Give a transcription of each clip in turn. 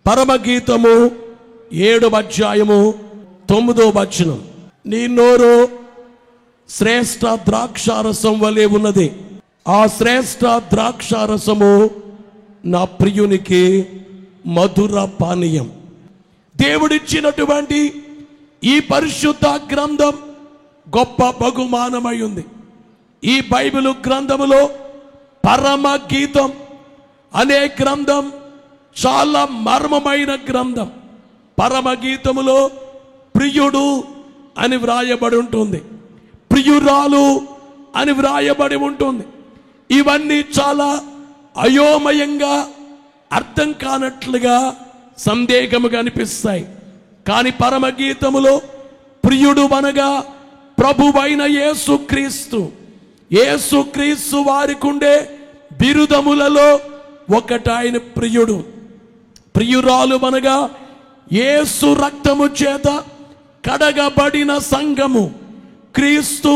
పరమగీతము 7వ అధ్యాయము 9వ వచనం. నీ నోరు శ్రేష్ఠ ద్రాక్షారసం వలె ఉన్నది. ఆ శ్రేష్ఠ ద్రాక్షారసము నా ప్రియునికి మధుర పానీయం. దేవుడిచ్చినటువంటి ఈ పరిశుద్ధ గ్రంథం గొప్ప బహుమానమై ఉంది. ఈ బైబిల్ గ్రంథములో పరమగీతం అనే గ్రంథం చాలా మర్మమైన గ్రంథం. పరమగీతములో ప్రియుడు అని వ్రాయబడి ఉంటుంది, ప్రియురాలు అని వ్రాయబడి ఉంటుంది. ఇవన్నీ చాలా అయోమయంగా, అర్థం కానట్లుగా, సందేహముగా అనిపిస్తాయి. కానీ పరమగీతములో ప్రియుడు అనగా ప్రభువైన యేసుక్రీస్తు. యేసుక్రీస్తు వారికి ఉండే బిరుదములలో ఒకటి ఆయన ప్రియుడు. ప్రియురాలు అనగా యేసు రక్తము చేత కడగబడిన సంఘము. క్రీస్తు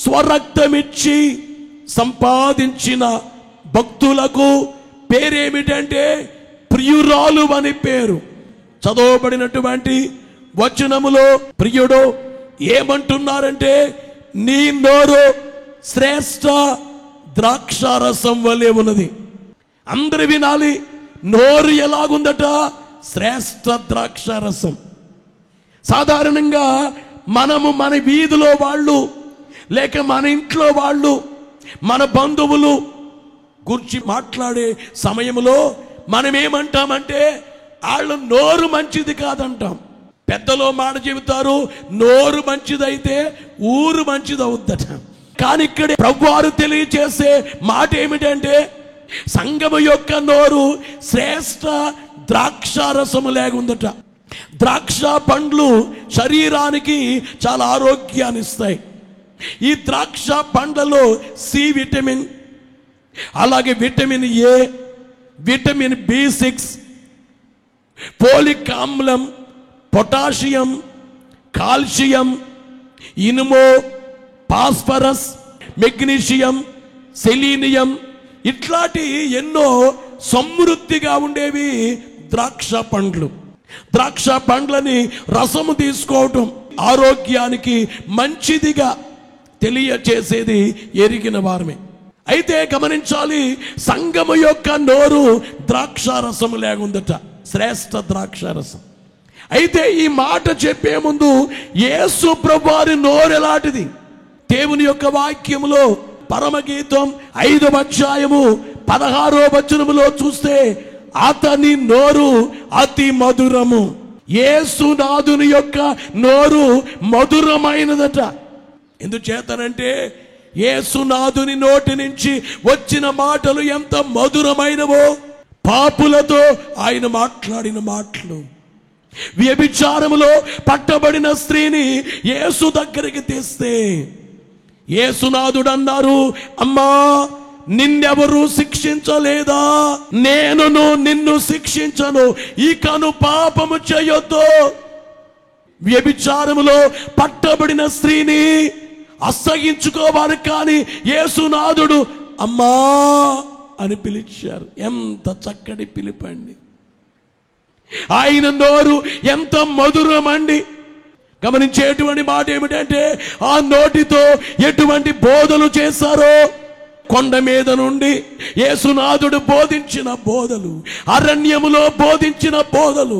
స్వరక్తమిచ్చి సంపాదించిన భక్తులకు పేరేమిటంటే ప్రియురాలు అని పేరు. చదవబడినటువంటి వచనములో ప్రియుడు ఏమంటున్నారంటే, నీ నోరు శ్రేష్ఠ ద్రాక్షారసం వలె ఉన్నది. అందరు వినాలి, నోరు ఎలాగుందట? శ్రేష్ఠ ద్రాక్షారసం. సాధారణంగా మనము మన వీధిలో వాళ్ళు, లేక మన ఇంట్లో వాళ్ళు, మన బంధువులు గురించి మాట్లాడే సమయంలో మనం ఏమంటామంటే, వాళ్ళు నోరు మంచిది కాదంటాం. పెద్దలో మాట చెబుతారు, నోరు మంచిదైతే ఊరు మంచిది అవుద్దట. కానీ ఇక్కడ ప్రభువారు తెలియచేసే మాట ఏమిటంటే, సంఘము యొక్క నోరు శ్రేష్ఠ ద్రాక్షారసము లేకుందట. ద్రాక్ష పండ్లు శరీరానికి చాలా ఆరోగ్యాన్ని ఇస్తాయి. ఈ ద్రాక్ష పండ్లలో సి విటమిన్, అలాగే vitamin A, vitamin B6, folic ఆమ్లం, పొటాషియం, కాల్షియం, ఇనుము, ఫాస్ఫరస్, మెగ్నీషియం, సెలీనియం, ఇట్లాంటి ఎన్నో సమృద్ధిగా ఉండేవి ద్రాక్ష పండ్లు. ద్రాక్ష పండ్లని రసము తీసుకోవటం ఆరోగ్యానికి మంచిదిగా తెలియచేసేది ఎరిగిన వారమే. అయితే గమనించాలి, సంఘము యొక్క నోరు ద్రాక్షారసము లేకుందట, శ్రేష్ఠ ద్రాక్షారసం. అయితే ఈ మాట చెప్పే ముందు యేసు ప్రభువారి నోరు ఎలాంటిది? దేవుని యొక్క వాక్యములో పరమగీతం 5వ అధ్యాయము 16వ వచనములో చూస్తే, అతని నోరు అతి మధురము. యేసునాథుని యొక్క నోరు మధురమైనదట. ఎందుచేతనంటే యేసునాథుని నోటి నుంచి వచ్చిన మాటలు ఎంత మధురమైనవో, పాపులతో ఆయన మాట్లాడిన మాటలు. వ్యభిచారములో పట్టబడిన స్త్రీని యేసు దగ్గరికి తెస్తే యేసునాథుడు అన్నారు, అమ్మా నిన్నెవరు శిక్షించలేదా? నేను నిన్ను శిక్షించను, ఇకను పాపము చేయొద్దు. వ్యభిచారములో పట్టబడిన స్త్రీని అసహించుకోవాలి, కానీ యేసునాథుడు అమ్మా అని పిలిచారు. ఎంత చక్కటి పిలుపండి! ఆయన నోరు ఎంత మధురమండి! గమనించేటువంటి మాట ఏమిటంటే, ఆ నోటితో ఎటువంటి బోధలు చేశారో, కొండ మీద నుండి యేసునాథుడు బోధించిన బోధలు, అరణ్యములో బోధించిన బోధలు,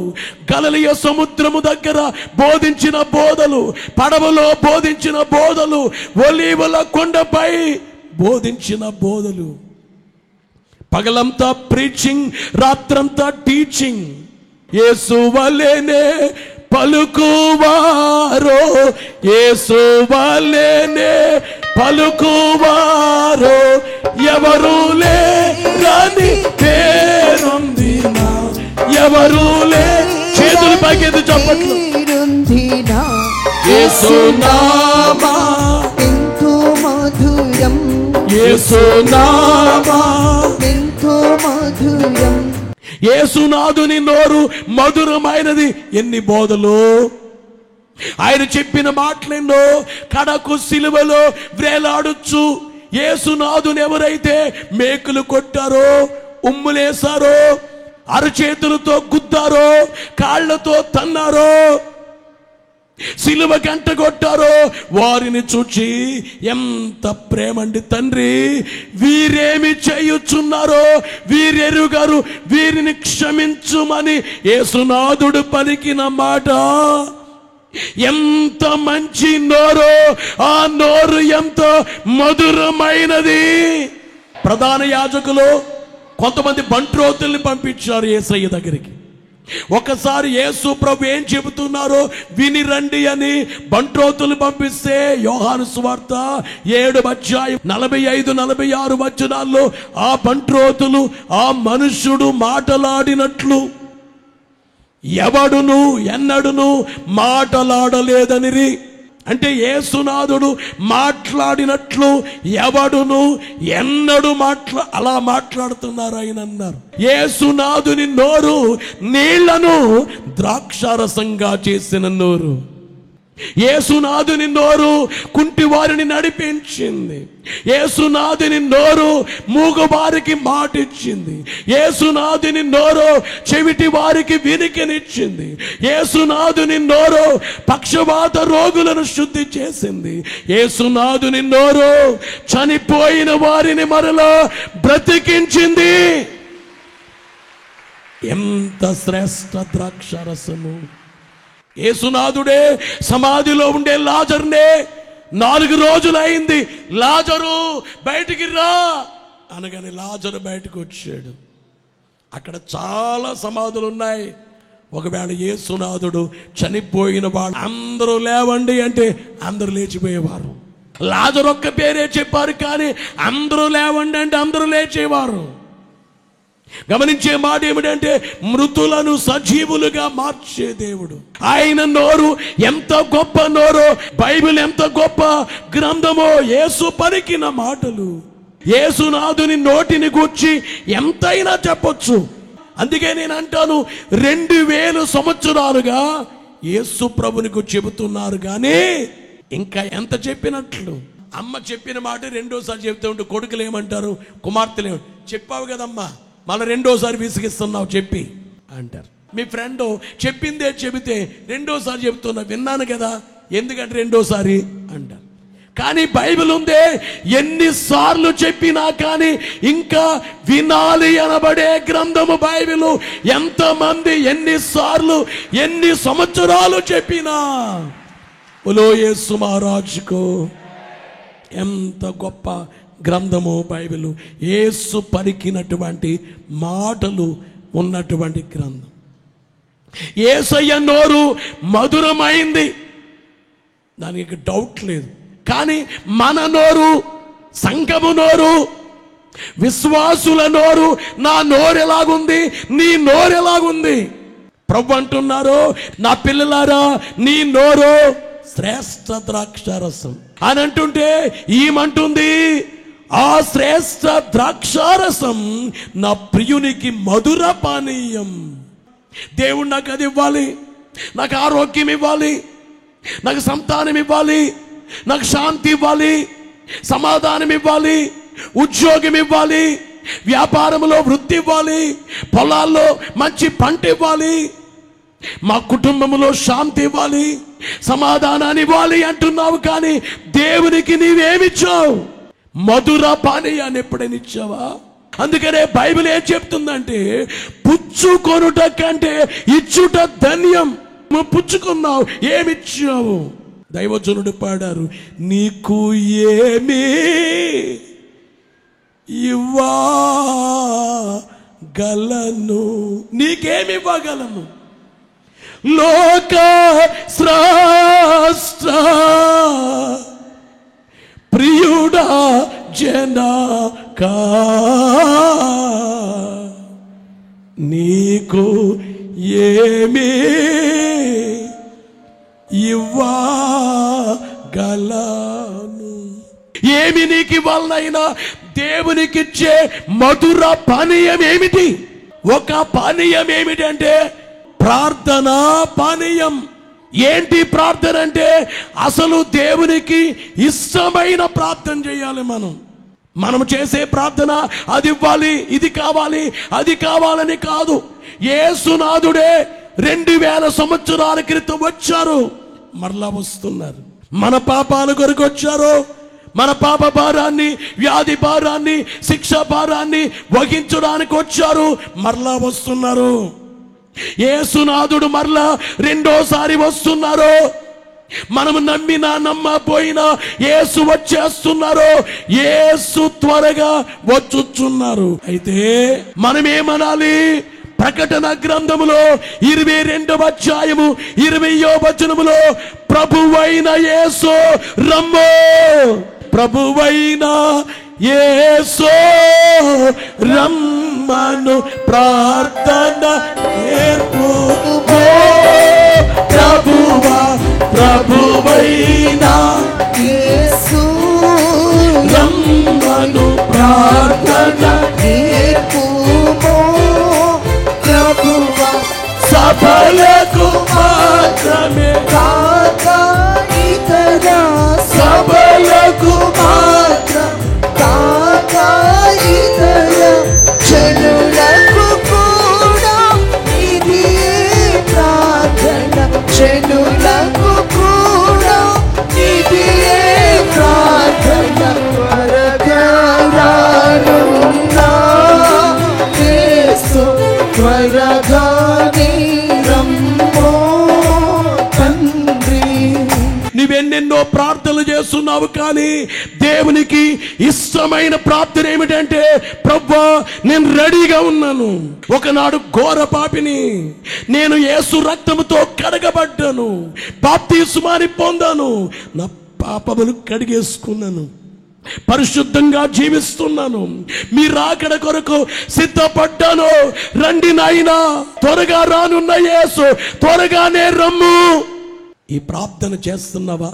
గలిలయ సముద్రము దగ్గర బోధించిన బోధలు, పడవలో బోధించిన బోధలు, ఒలీవల కొండపై బోధించిన బోధలు. పగలంతా ప్రీచింగ్, రాత్రంతా టీచింగ్. యేసు వలెనే పలుకువారో, యేసు వలెనే పలుకువారో ఎవరు లేరని పేరుంది నా, ఎవరు లే. చేతులు పైకెత్తి చప్పట్లు. యేసు నామా ఎంతో మధురం, యేసు నామా ఎంతో మధురం. యేసునాథుని నోరు మధురమైనది. ఎన్ని బోధలు! ఆయన చెప్పిన మాటలెన్నో. కడకు సిలువలో వ్రేలాడుచు యేసునాథుని ఎవరైతే మేకులు కొట్టారో, ఉమ్ములేశారో, అరచేతులతో గుద్దారో, కాళ్లతో తన్నారో, సిలువ గంట కొట్టారో, వారిని చూచి ఎంత ప్రేమండి తండ్రి, వీరేమి చేయుచున్నారో వీరెరుగారు, వీరిని క్షమించుమని యేసునాథుడు పలికిన మాట ఎంత మంచి నోరో, ఆ నోరు ఎంత మధురమైనది. ప్రధాన యాజకులు కొంతమంది బంట్రోతుల్ని పంపించారు యేసయ్య దగ్గరికి. ఒకసారి యేసు ప్రభు ఏం చెబుతున్నారో విని రండి అని బంట్రోతులు పంపిస్తే యోహాను సువార్త 7వ అధ్యాయం 45-46 వచనాల్లో ఆ బంట్రోతులు ఆ మనుష్యుడు మాటలాడినట్లు ఎవడును ఎన్నడును మాటలాడలేదనిరి. అంటే యేసునాథుడు మాట్లాడినట్లు ఎవడును ఎన్నడు అలా మాట్లాడుతున్నారు ఆయన అన్నారు. యేసునాథుని నోరు నీళ్లను ద్రాక్షారసంగా చేసిన నోరు. యేసునాథుని నోరు కుంటి వారిని నడిపించింది. యేసునాథుని నోరు మూగవారికి మాటిచ్చింది. యేసునాథుని నోరు చెవిటి వారికి వినికినిచ్చింది. యేసునాథుని నోరు పక్షవాత రోగులను శుద్ధి చేసింది. యేసునాథుని నోరు చనిపోయిన వారిని మరలా బ్రతికించింది. ఎంత శ్రేష్ఠ ద్రాక్షారసము! యేసునాథుడే సమాధిలో ఉండే లాజరునే 4 రోజులైంది, లాజరు బయటికి రా అనగానే లాజరు బయటకు వచ్చాడు. అక్కడ చాలా సమాధులు ఉన్నాయి. ఒకవేళ యేసునాథుడు చనిపోయిన వాడు అందరూ లేవండి అంటే అందరూ లేచిపోయేవారు. లాజరు ఒక్క పేరే చెప్పారు, కానీ అందరూ లేవండి అంటే అందరూ లేచేవారు. గమనించే మాట ఏమిటంటే మృతులను సజీవులుగా మార్చే దేవుడు. ఆయన నోరు ఎంత గొప్ప నోరో, బైబిల్ ఎంత గొప్ప గ్రంథమో, యేసు పలికిన మాటలు, యేసునాథుని నోటిని గూర్చి ఎంతైనా చెప్పొచ్చు. అందుకే నేను అంటాను, 2000 సంవత్సరాలుగా యేసు ప్రభునికి చెబుతున్నారు కానీ ఇంకా ఎంత చెప్పినట్లు. అమ్మ చెప్పిన మాట రెండోసారి చెబుతూ ఉంటే కొడుకులు ఏమంటారు, కుమార్తెలు చెప్పావు కదమ్మా, మళ్ళీ రెండోసారి విసిగిస్తున్నావు చెప్పి అంటారు. మీ ఫ్రెండ్ చెప్పిందే చెబితే రెండోసారి చెబుతున్నా, విన్నాను కదా ఎందుకంటే రెండోసారి అంటారు. కానీ బైబిల్ ఉందే, ఎన్నిసార్లు చెప్పినా కానీ ఇంకా వినాలి అనబడే గ్రంథము బైబిల్. ఎంతమంది ఎన్నిసార్లు ఎన్ని సంవత్సరాలు చెప్పినా బోలో యేసు మహారాజుకు. ఎంత గొప్ప గ్రంథము బైబిల్, యేసు పలికినటువంటి మాటలు ఉన్నటువంటి గ్రంథం. యేసయ్య నోరు మధురమైంది, దానికి డౌట్ లేదు. కానీ మన నోరు, సంఘము నోరు, విశ్వాసుల నోరు, నా నోరు ఎలాగుంది, నీ నోరు ఎలాగుంది? ప్రభు అంటున్నారు, నా పిల్లలారా నీ నోరు శ్రేష్ఠ ద్రాక్షారసం అని అంటుంటే ఈమంటుంది, ఆ శ్రేష్ఠ ద్రాక్షారసం నా ప్రియునికి మధుర పానీయం. దేవుడు నాకు అది ఇవ్వాలి, నాకు ఆరోగ్యం ఇవ్వాలి, నాకు సంతానం ఇవ్వాలి, నాకు శాంతి ఇవ్వాలి, సమాధానం ఇవ్వాలి, ఉద్యోగం ఇవ్వాలి, వ్యాపారంలో వృద్ధి ఇవ్వాలి, పొలాల్లో మంచి పంట ఇవ్వాలి, మా కుటుంబంలో శాంతి ఇవ్వాలి, సమాధానాన్ని ఇవ్వాలి అంటున్నావు. కానీ దేవునికి నీవేమిచ్చావు? మధుర పానీయాన్ని ఎప్పుడైనా ఇచ్చావా? అందుకనే బైబిల్ ఏం చెప్తుందంటే, పుచ్చుకొనుట కంటే ఇచ్చుట ధన్యం. పుచ్చుకున్నావు, ఏమిచ్చావు? దైవజనుడు పాడారు, నీకు ఏమి ఇవ్వగలను, నీకేమి ఇవ్వగలను? లోక శ్రేష్ఠ ప్రియుడా జనకా, నీకు ఏమి ఇవ్వగలను? ఏమి నీకు ఇవ్వాలనైనా దేవునికిచ్చే మధుర పానీయం ఏమిటి? ఒక పానీయం ఏమిటంటే ప్రార్థన పానీయం. ఏంటి ప్రార్థన అంటే, అసలు దేవునికి ఇష్టమైన ప్రార్థన చేయాలి మనం. మనం చేసే ప్రార్థన అది ఇవ్వాలి, ఇది కావాలి, అది కావాలని కాదు. యేసునాథుడే 2000 సంవత్సరాల క్రితం వచ్చారు, మరలా వస్తున్నారు. మన పాపాల కొరకు వచ్చారు. మన పాప భారాన్ని, వ్యాధి భారాన్ని, శిక్ష భారాన్ని వహించడానికి వచ్చారు, మరలా వస్తున్నారు. యేసునాథుడు మరలా రెండోసారి వస్తున్నారు. మనము నమ్మినా నమ్మపోయినా యేసు వచ్చేస్తున్నారు. యేసు త్వరగా వచ్చుచున్నారు. అయితే మనమేమనాలి? ప్రకటన గ్రంథములో 22వ అధ్యాయము 20వ వచనములో ప్రభువైన యేసు రమ్ము, ప్రభువైన యేసు రమ్మను ప్రార్థన నేర్పుమో. ప్రభువా, ప్రభువైన యేసు రమ్మను ప్రార్థన నేర్పుమో. ప్రభువా, సభలకు మాత్రమే కాక ఇతర సభలకు మాత్రం కాక ఇతర జనులకు కూడా ఇది ప్రార్థన. జనులకు కూడా ఇది ప్రార్థన. త్వరగా యేసు త్వరగా రమ్మో తండ్రి. నువ్వెన్నెన్నో ప్రార్థనలు చేస్తున్నావు, కానీ దేవునికి ఇష్టమైన ప్రార్థన ఏమిటంటే, ప్రభువా నేను రెడీగా ఉన్నాను. ఒకనాడు ఘోర పాపిని, నేను యేసు రక్తముతో కడగబడ్డాను, బాప్తిస్మాన్ని పొందాను, నా పాపములు కడిగేసుకున్నాను, పరిశుద్ధంగా జీవిస్తున్నాను, మీ రాకడ కొరకు సిద్ధపడ్డాను. రండి నాయనా, త్వరగా రానున్న యేసు త్వరగానే రమ్ము. ఈ ప్రార్థన చేస్తున్నావా?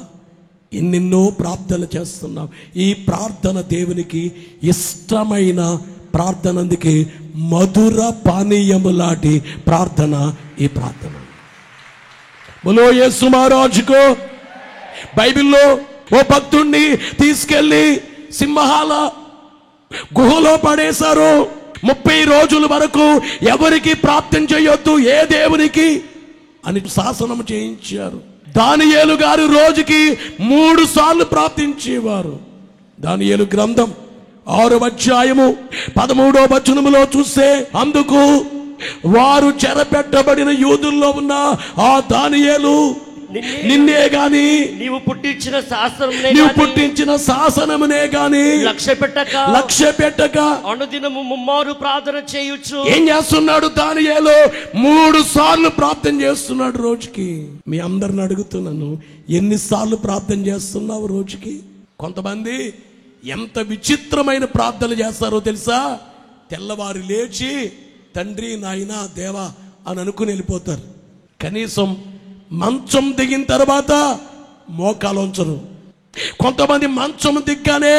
ఎన్నెన్నో ప్రార్థన చేస్తున్నావు. ఈ ప్రార్థన దేవునికి ఇష్టమైన ప్రార్థన. అందుకే మధుర పానీయము లాంటి ప్రార్థన ఈ ప్రార్థన. బోలో యేసు మహారాజుకో. బైబిల్లో ఓ భక్తుణ్ణి తీసుకెళ్లి సింహాల గుహలో పడేశారు. 30 రోజుల వరకు ఎవరికి ప్రార్థన చేయొద్దు, ఏ దేవునికి అని శాసనం చేయించారు. దానియేలు గారు రోజుకి 3 సార్లు ప్రార్థించేవారు. దానియేలు గ్రంథం 6వ అధ్యాయము 13వ వచనములో చూస్తే, అందుకు వారు చెరపెట్టబడిన యూదుల్లో ఉన్న ఆ దానియేలు, నిన్నే గాని నీవు పుట్టించిన శాసనమునే గాని లక్ష్య పెట్టక అనుదినము ముమ్మారు ప్రార్థన చేయొచ్చు. ఏం చేస్తున్నాడు దానియేలు? 3 సార్లు ప్రార్థన చేస్తున్నాడు రోజుకి. మీ అందరిని అడుగుతున్నాను, ఎన్నిసార్లు ప్రార్థన చేస్తున్నావు రోజుకి? కొంతమంది ఎంత విచిత్రమైన ప్రార్థనలు చేస్తారో తెలుసా? తెల్లవారు లేచి తండ్రి నాయనా దేవా అని అనుకుని వెళ్ళిపోతారు. కనీసం మంచం దిగిన తర్వాత మోకాలు ఉంచరు. కొంతమంది మంచం దిగ్గానే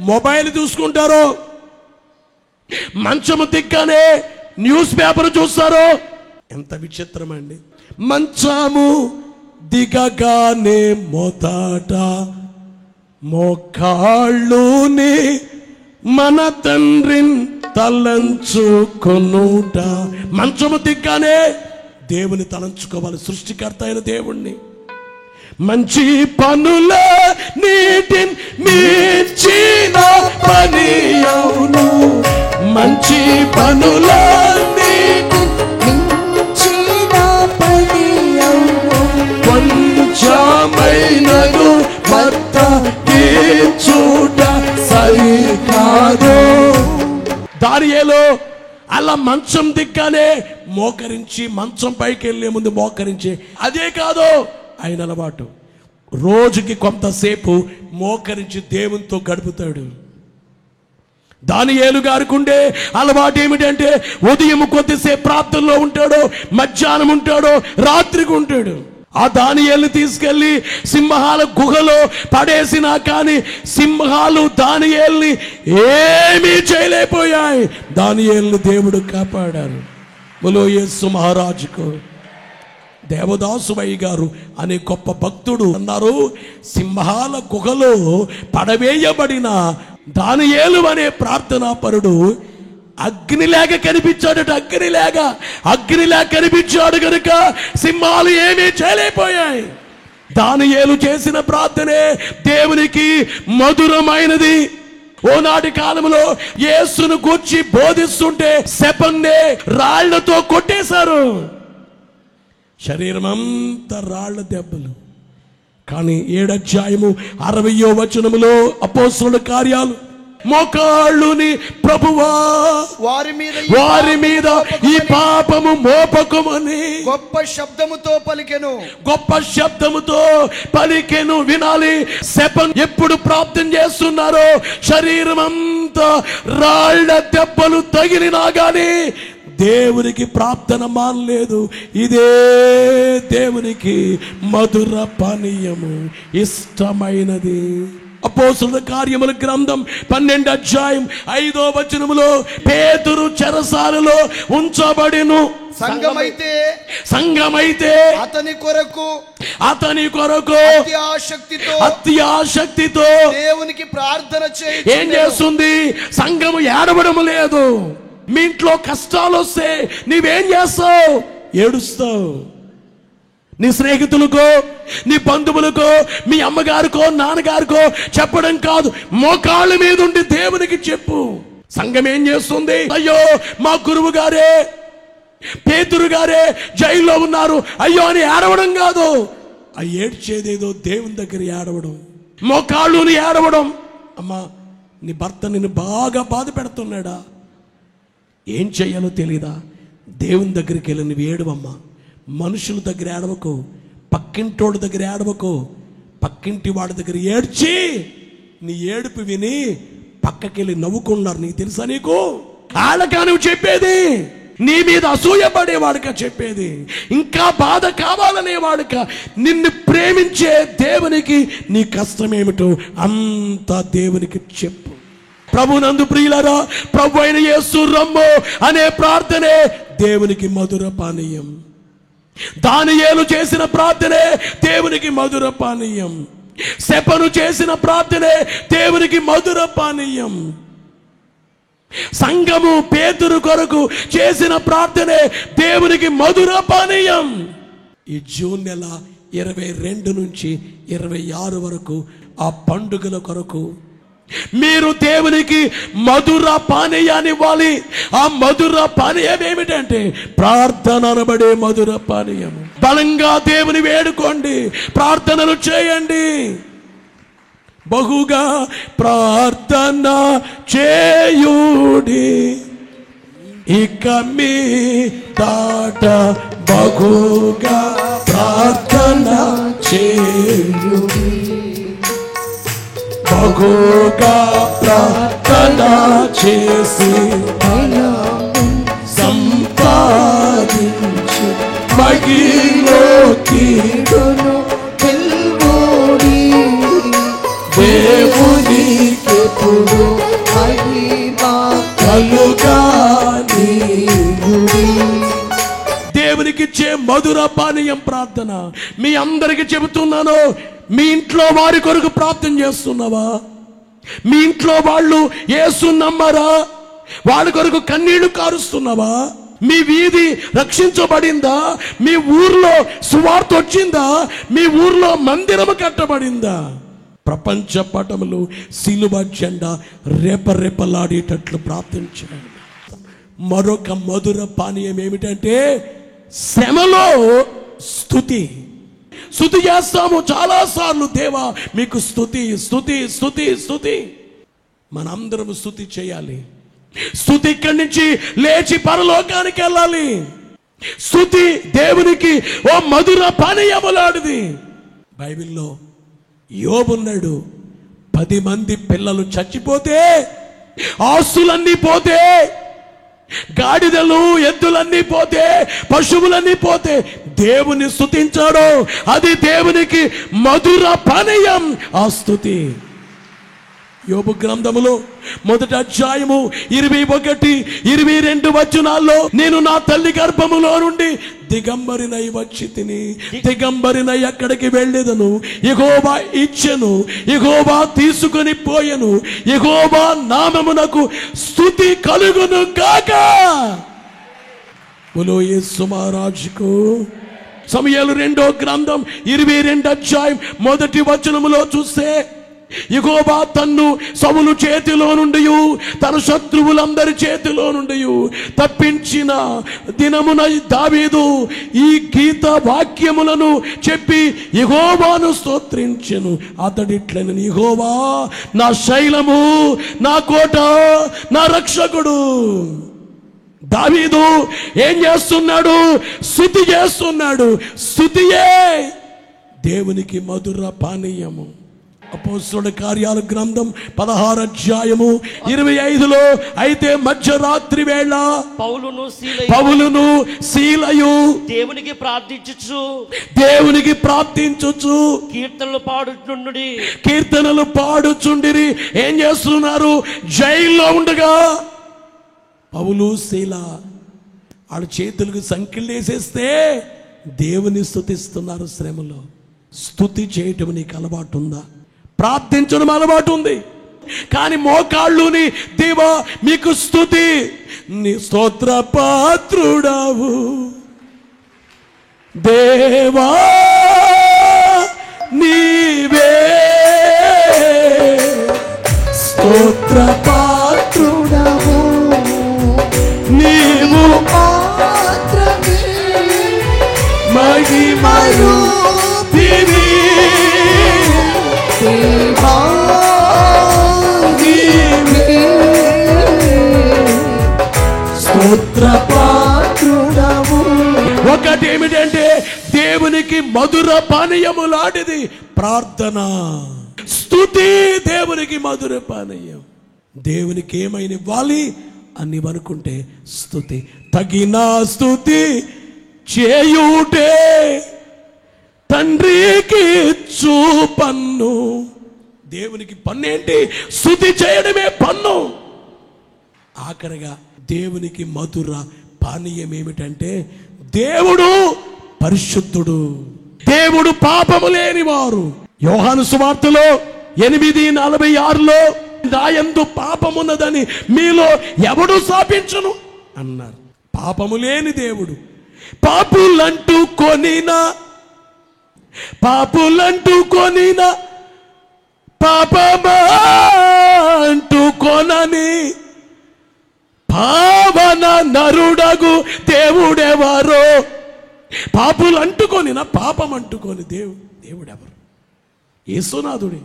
మొబైల్ చూసుకుంటారు, మంచం దిగ్గానే న్యూస్ పేపర్ చూస్తారు. ఎంత విచిత్రం అండి! మంచము దిగగానే మొదట మోకాళ్ళుని మన తండ్రిని తలంచుకొనుట. మంచము దిగ్గానే దేవుని తలంచుకోవాలి, సృష్టికర్త అయిన దేవుణ్ణి. మంచి పనుల నీటిని మించిన పని అవును, మంచి పనుల నీటిని మించిన పని అవును, కొంచెమైనను భర్త తీర్చుట సరికాదు. దానియేలు అలా మంచం దిగ్గానే మోకరించి, మంచం పైకి వెళ్ళే ముందు మోకరించి. అదే కాదు ఆయన అలవాటు, రోజుకి కొంతసేపు మోకరించి దేవునితో గడుపుతాడు. దానియేలు గారికి ఉండే అలవాటు ఏమిటంటే, ఉదయం కొద్దిసేపు ప్రార్థనలో ఉంటాడు, మధ్యాహ్నం ఉంటాడు, రాత్రికి ఉంటాడు. ఆ దానియేలుని తీసుకెళ్లి సింహాల గుహలో పడేసినా కానీ సింహాలు దానియేలుని ఏమీ చేయలేకపోయాయి. దానియేలుని దేవుడు కాపాడారు. బోలో యేసు మహారాజుకు. దేవదాసువయ్య గారు అనే గొప్ప భక్తుడు అన్నారు, సింహాల గుహలో పడవేయబడిన దానియేలు అనే ప్రార్థనా పరుడు అగ్నిలాగా కనిపించాడట. అగ్నిలాగా కనిపించాడు కనుక సింహాలు ఏమీ చేయలేకపోయాయి. దానియేలు చేసిన ప్రార్థనే దేవునికి మధురమైనది. ఓనాటి కాలంలో యేసును గూర్చి బోధిస్తుంటే శపన్నే రాళ్లతో కొట్టేశారు. శరీరం అంతా రాళ్ల దెబ్బలు. కానీ 7వ అధ్యాయము 60వ వచనములో అపోస్తలుల కార్యాలు, మోకాళ్ళుని ప్రభువా వారి మీద ఈ పాపము మోపకమని గొప్ప శబ్దముతో పలికెను. వినాలి, శపం ఎప్పుడు ప్రార్థన చేస్తున్నారో శరీరం అంతా రాళ్ల దెబ్బలు తగిలినా గాని దేవునికి ప్రార్థన మానలేదు. ఇదే దేవునికి మధుర పానీయము, ఇష్టమైనది. అపోస్తలుల కార్యముల గ్రంథం 12వ అధ్యాయం 5వ వచనములో పేతురు చెరసాలలో ఉంచబడెను. సంఘమైతే అతని కొరకు అత్యాశక్తితో దేవునికి ప్రార్థన ఏం చేస్తుంది? సంఘము ఏడవడం లేదు. మీ ఇంట్లో కష్టాలు వస్తే నీవేం చేస్తావు? ఏడుస్తావు. నీ స్నేహితులకో, నీ బంధువులకో, మీ అమ్మగారికో, నాన్నగారికో చెప్పడం కాదు, మోకాళ్ళ మీద ఉండి దేవునికి చెప్పు. సంఘం ఏం చేస్తుంది? అయ్యో మా గురువు గారే, పేతురు గారే జైల్లో ఉన్నారు అయ్యో అని ఏడవడం కాదు. ఆ ఏడ్చేదేదో దేవుని దగ్గర ఏడవడం, మోకాళ్ళుని ఏడవడం. అమ్మా, నీ భర్త నిన్ను బాగా బాధ పెడుతున్నాడా? ఏం చెయ్యాలో తెలీదా? దేవుని దగ్గరికి వెళ్ళి నువ్వు ఏడవమ్మా. మనుషుల దగ్గర ఏడవకు, పక్కింటోడి దగ్గర ఏడవకు. పక్కింటి వాడి దగ్గర ఏడ్చి నీ ఏడుపు విని పక్కకెళ్ళి నవ్వుకున్నారు. నీకు తెలుసా? నీకు వాళ్ళకా నువ్వు చెప్పేది? నీ మీద అసూయపడేవాడుక చెప్పేది? ఇంకా బాధ కావాలనేవాడుక? నిన్ను ప్రేమించే దేవునికి నీ కష్టమేమిటో అంతా దేవునికి చెప్పు. ప్రభునందు ప్రియులారా, ప్రభు అయిన యేసు రమ్ము అనే ప్రార్థనే దేవునికి మధుర పానీయం. దానియేలు చేసిన ప్రార్థనే దేవునికి మధుర పానీయం. శపను చేసిన ప్రార్థనే దేవునికి మధుర పానీయం. సంఘము పేతురు కొరకు చేసిన ప్రార్థనే దేవునికి మధుర పానీయం. ఈ జూన్ నెల 22 నుంచి 26 వరకు ఆ పండుగల కొరకు మీరు దేవునికి మధుర పానీయాన్ని ఇవ్వాలి. ఆ మధుర పానీయం ఏమిటంటే ప్రార్థన అనబడే మధుర పానీయం. బలంగా దేవుని వేడుకోండి, ప్రార్థనలు చేయండి. బహుగా ప్రార్థన చేయుడి, ఇక మీ తాట బహుగా ప్రార్థన చేయుడి. బహుగా ప్రార్థన చేసి సంపాదించు మగిలోకి దేవునికెప్పుడు దేవునికిచ్చే మధుర పానీయం ప్రార్థన. మీ అందరికి చెబుతున్నాను, మీ ఇంట్లో వారి కొరకు ప్రార్థన చేస్తున్నావా? మీ ఇంట్లో వాళ్ళు యేసుని నమ్మరా? వాళ్ళ కొరకు కన్నీళ్లు కారుస్తున్నావా? మీ వీధి రక్షించబడిందా? మీ ఊర్లో సువార్త వచ్చిందా? మీ ఊర్లో మందిరము కట్టబడిందా? ప్రపంచ పటములు సిలువ జెండా రేపరేపలాడేటట్లు ప్రార్థించాడు. మరొక మధుర పానీయం ఏమిటంటే శ్రమలో స్తుతి. స్తుతి చేస్తాము చాలా సార్లు. దేవా మీకు స్తుతి స్తుతి స్తుతి స్తుతి. మనందరం స్తుతి చేయాలి. స్తుతి ఇక్కడి నుంచి లేచి పరలోకానికి వెళ్ళాలి. స్తుతి దేవునికి ఓ మధుర పానీయములాడిది. బైబిల్లో యోబున్నాడు. 10 మంది పిల్లలు చచ్చిపోతే, ఆస్తులన్నీ పోతే, గాడిదలు ఎద్దులన్నీ పోతే, పశువులన్నీ పోతే దేవుని స్తుతించాడు. అది దేవునికి మధుర పానీయం ఆ స్తుతి. యోబు గ్రంథములో 1వ అధ్యాయము 21, 22 వచనాల్లో నేను నా తల్లి గర్భములో నుండి దిగంబరినై వచ్చి తిని, దిగంబరినై ఎక్కడికి వెళ్ళేదను, యెహోవా ఇచ్చెను, యెహోవా తీసుకొని పోయెను, యెహోవా నామమునకు స్తుతి కలుగును గాక. బోలో యేసు మహారాజుకు. సమూయేలు 2వ గ్రంథం 22వ అధ్యాయం 1వ వచనములో చూస్తే, యెహోవా తన్ను సౌలు చేతిలో నుండి తన శత్రువులందరి చేతిలో నుండి తప్పించిన దినమున దావీదు ఈ గీత వాక్యములను చెప్పి యెహోవాను స్తోత్రించెను. అతడిట్లనెను, యెహోవా నా శైలము, నా కోట, నా రక్షకుడు. దావీదు ఏం చేస్తున్నాడు? స్తుతి చేస్తున్నాడు. స్తుతియే దేవునికి మధుర పానీయము. అపోస్తలుల కార్యాల గ్రంథం 16వ అధ్యాయము 25లో, అయితే మధ్యరాత్రి వేళ పౌలును సీలయు దేవునికి ప్రార్థించుచు కీర్తనలు పాడుచుండిరి. ఏం చేస్తున్నారు? జైల్లో ఉండగా పౌలు శీల వాళ్ళ చేతులకు సంఖ్యలు వేసేస్తే దేవుని స్తుతిస్తున్నారు. శ్రమలో స్తుతి చేయటం నీకు అలవాటు ఉందా? ప్రార్థించడం అలవాటు ఉంది, కానీ మోకాళ్ళుని దేవా మీకు స్తుతి, నీ స్తోత్ర పాత్రుడవు దేవా నీవే, స్తోత్ర పాత్రుడవు నీవు మాత్రమే, మహిమయు దివి దేవా నీవే, స్తోత్ర పాత్రుడవు. ఒకటి ఏమిటంటే దేవునికి మధుర పానీయము లాంటిది ప్రార్థన, స్తుతి. దేవునికి మధుర పానీయం. దేవునికి ఏమైనా ఇవ్వాలి అని అనుకుంటే స్తుతి. తగిన స్తుతి చేయుటే తండ్రికి ఇచ్చు పన్ను. దేవునికి పన్ను ఏంటి? స్తుతి చేయడమే పన్ను. ఆఖరిగా దేవునికి మధుర పానీయం ఏమిటంటే దేవుడు పరిశుద్ధుడు, దేవుడు పాపము లేనివారు. యోహాను సువార్తలో 8:46లో, నాయందు పాపమున్నదని మీలో ఎవడు శాపించును అన్నారు. పాపము లేని దేవుడు. పాపులంటూ కొనిన పాపమంటూ కొనని పావన నరుడగు దేవుడెవరో. పాపులు అంటుకొనిన పాపం అంటుకొని దేవుడెవరు? యేసునాథుడే.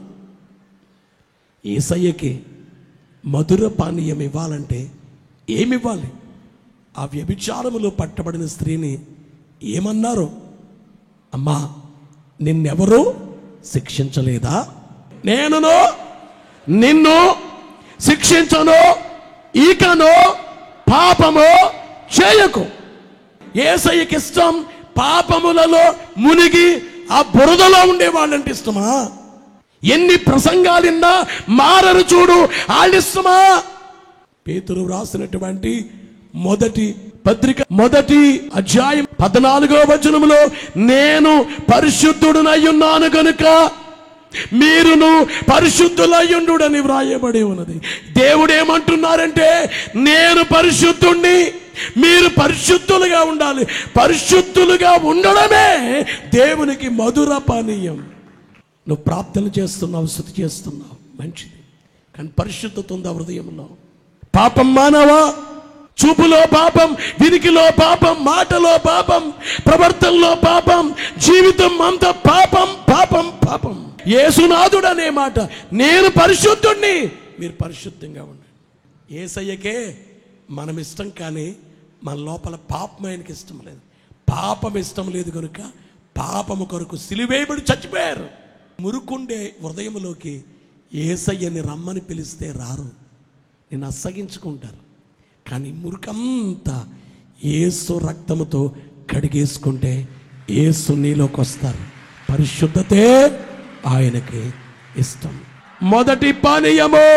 యేసయ్యకి మధుర పానీయం ఇవ్వాలంటే ఏమివ్వాలి? ఆ వ్యభిచారములో పట్టబడిన స్త్రీని ఏమన్నారు? అమ్మా, నిన్నెవరూ శిక్షించలేదా? నేనును నిన్ను శిక్షించను, ఇకను పాపము చేయకు. యేసయ్యకి ఇష్టం పాపములలో మునిగి ఆ బురదలో ఉండే వాళ్ళంటే ఇష్టమా? ఎన్ని ప్రసంగాలిన్నా మారరు చూడు, వాళ్ళిష్టమా? పేతురు రాసినటువంటి మొదటి పత్రిక 1వ అధ్యాయం 14వ వచనములో, నేను పరిశుద్ధుడునయ్యున్నాను గనుక మీరును పరిశుద్ధులయ్యుండుడని వ్రాయబడి ఉన్నది. దేవుడు ఏమంటున్నారంటే, నేను పరిశుద్ధుణ్ణి, మీరు పరిశుద్ధులుగా ఉండాలి. పరిశుద్ధులుగా ఉండడమే దేవునికి మధుర పానీయం. నువ్వు ప్రార్థన చేస్తున్నావు, స్తుతి చేస్తున్నావు, మంచిది, కానీ పరిశుద్ధత ఉందా హృదయంలో? పాపం మానవా? చూపులో పాపం, వినికిలో పాపం, మాటలో పాపం, ప్రవర్తనలో పాపం, జీవితం అంతా పాపం పాపం పాపం. యేసునాథుడు అనే మాట, నేను పరిశుద్ధుణ్ణి, మీరు పరిశుద్ధంగా ఉండండి. యేసయ్యకే మనం ఇష్టం, కానీ మన లోపల పాపం ఆయనకి ఇష్టం లేదు. పాపం ఇష్టం లేదు కనుక పాపము కొరకు సిలువేయబడి చచ్చిపోయారు. మురుకుండే హృదయంలోకి యేసయ్యని రమ్మని పిలిస్తే రారు, నేను అసగించుకుంటారు. కానీ మురుకంతా యేసు రక్తముతో కడిగేసుకుంటే యేసు నీలోకి వస్తారు. పరిశుద్ధతే ఆయనకి ఇష్టం. మొదటి పానీయము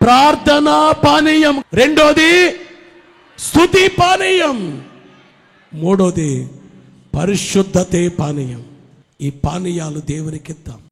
ప్రార్థనా పానీయం, రెండోది స్తుతి పానీయం, మూడోది పరిశుద్ధతే పానీయం. ఈ పానీయాలు దేవునికి ఇద్దాం.